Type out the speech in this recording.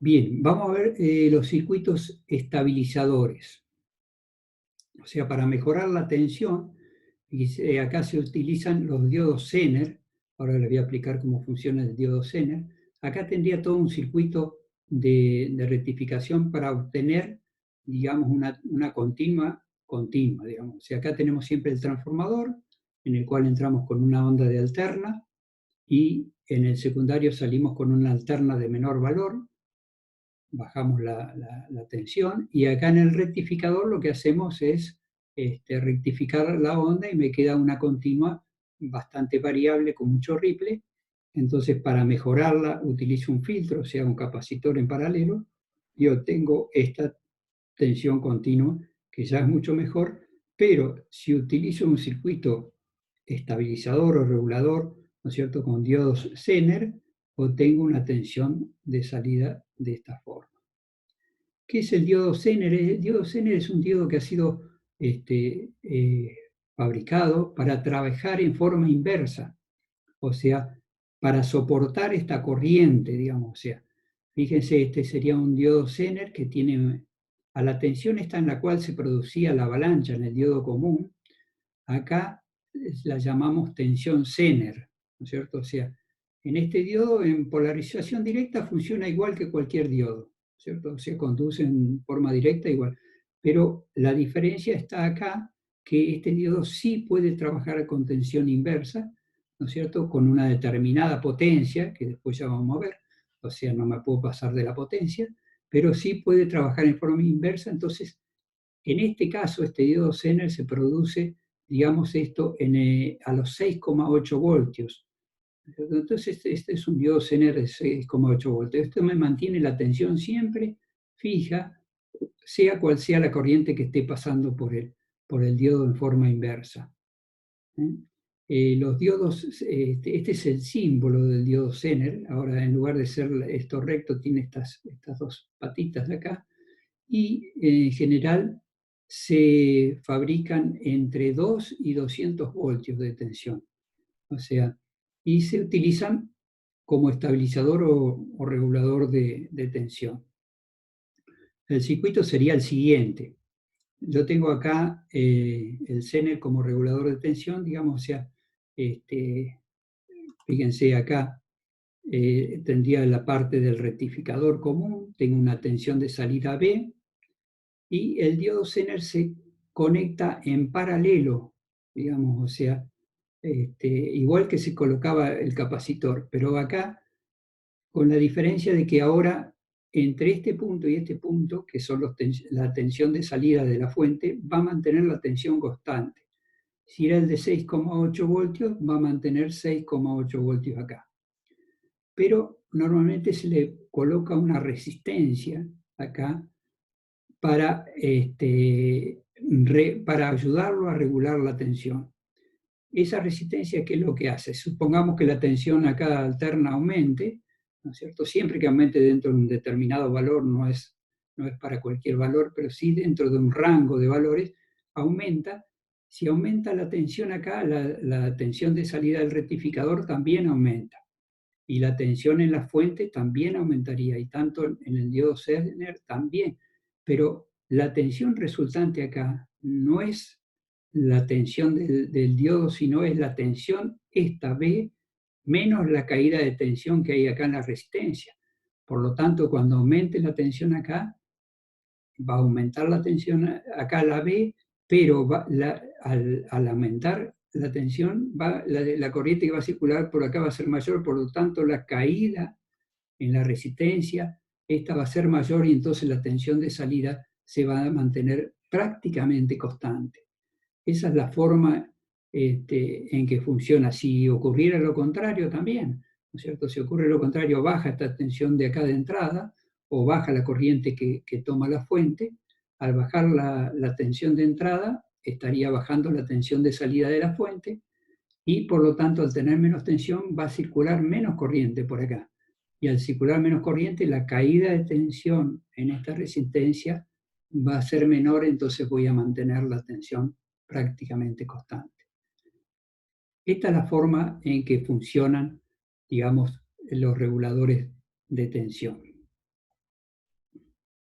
Bien, vamos a ver los circuitos estabilizadores. O sea, para mejorar la tensión, y acá se utilizan los diodos Zener. Ahora les voy a explicar cómo funciona el diodo Zener. Acá tendría todo un circuito de rectificación para obtener, digamos, una continua, digamos. O sea, acá tenemos siempre el transformador, en el cual entramos con una onda de alterna, y en el secundario salimos con una alterna de menor valor, bajamos la tensión, y acá en el rectificador lo que hacemos es rectificar la onda y me queda una continua bastante variable con mucho ripple. Entonces, para mejorarla utilizo un filtro, o sea, un capacitor en paralelo, y obtengo esta tensión continua, que ya es mucho mejor. Pero si utilizo un circuito estabilizador o regulador, ¿no es cierto?, con diodos Zener, obtengo una tensión de salida de esta forma. ¿Qué es el diodo Zener? El diodo Zener es un diodo que ha sido este, eh, fabricado para trabajar en forma inversa, o sea, para soportar esta corriente, digamos. O sea, fíjense, este sería un diodo Zener que tiene, a la tensión esta en la cual se producía la avalancha en el diodo común, acá la llamamos tensión Zener, ¿no es cierto? O sea, en este diodo, en polarización directa, funciona igual que cualquier diodo, ¿cierto? Se conduce en forma directa igual. Pero la diferencia está acá, que este diodo sí puede trabajar con tensión inversa, ¿no es cierto?, con una determinada potencia, que después ya vamos a ver. O sea, no me puedo pasar de la potencia, pero sí puede trabajar en forma inversa. Entonces, en este caso, este diodo Zener se produce, digamos, esto a los 6,8 voltios. Entonces, este es un diodo Zener de 6,8 voltios. Esto me mantiene la tensión siempre fija, sea cual sea la corriente que esté pasando por el diodo en forma inversa. Los diodos, este es el símbolo del diodo Zener. Ahora, en lugar de ser esto recto, tiene estas dos patitas de acá. Y en general se fabrican entre 2 y 200 voltios de tensión. O sea, y se utilizan como estabilizador o regulador de tensión. El circuito sería el siguiente. Yo tengo acá el Zener como regulador de tensión, digamos. O sea, fíjense acá, tendría la parte del rectificador común, tengo una tensión de salida B, y el diodo Zener se conecta en paralelo, digamos. O sea, igual que se colocaba el capacitor, pero acá con la diferencia de que ahora entre este punto y este punto, que son la tensión de salida de la fuente, va a mantener la tensión constante. Si era el de 6,8 voltios, va a mantener 6,8 voltios acá. Pero normalmente se le coloca una resistencia acá para, para ayudarlo a regular la tensión. Esa resistencia, ¿qué es lo que hace? Supongamos que la tensión acá alterna aumente, ¿no es cierto? Siempre que aumente dentro de un determinado valor, no es para cualquier valor, pero sí dentro de un rango de valores, aumenta. Si aumenta la tensión acá, la tensión de salida del rectificador también aumenta. Y la tensión en la fuente también aumentaría, y tanto en el diodo Zener también. Pero la tensión resultante acá no es la tensión del diodo, sino es la tensión esta B menos la caída de tensión que hay acá en la resistencia. Por lo tanto, cuando aumente la tensión acá, va a aumentar la tensión acá la B, pero al aumentar la tensión, la corriente que va a circular por acá va a ser mayor. Por lo tanto, la caída en la resistencia, esta va a ser mayor, y entonces la tensión de salida se va a mantener prácticamente constante. Esa es la forma en que funciona. Si ocurriera lo contrario también, ¿no es cierto? Si ocurre lo contrario, baja esta tensión de acá de entrada, o baja la corriente que toma la fuente. Al bajar la tensión de entrada, estaría bajando la tensión de salida de la fuente, y por lo tanto, al tener menos tensión, va a circular menos corriente por acá. Y al circular menos corriente, la caída de tensión en esta resistencia va a ser menor, entonces voy a mantener la tensión prácticamente constante. Esta es la forma en que funcionan, digamos, los reguladores de tensión.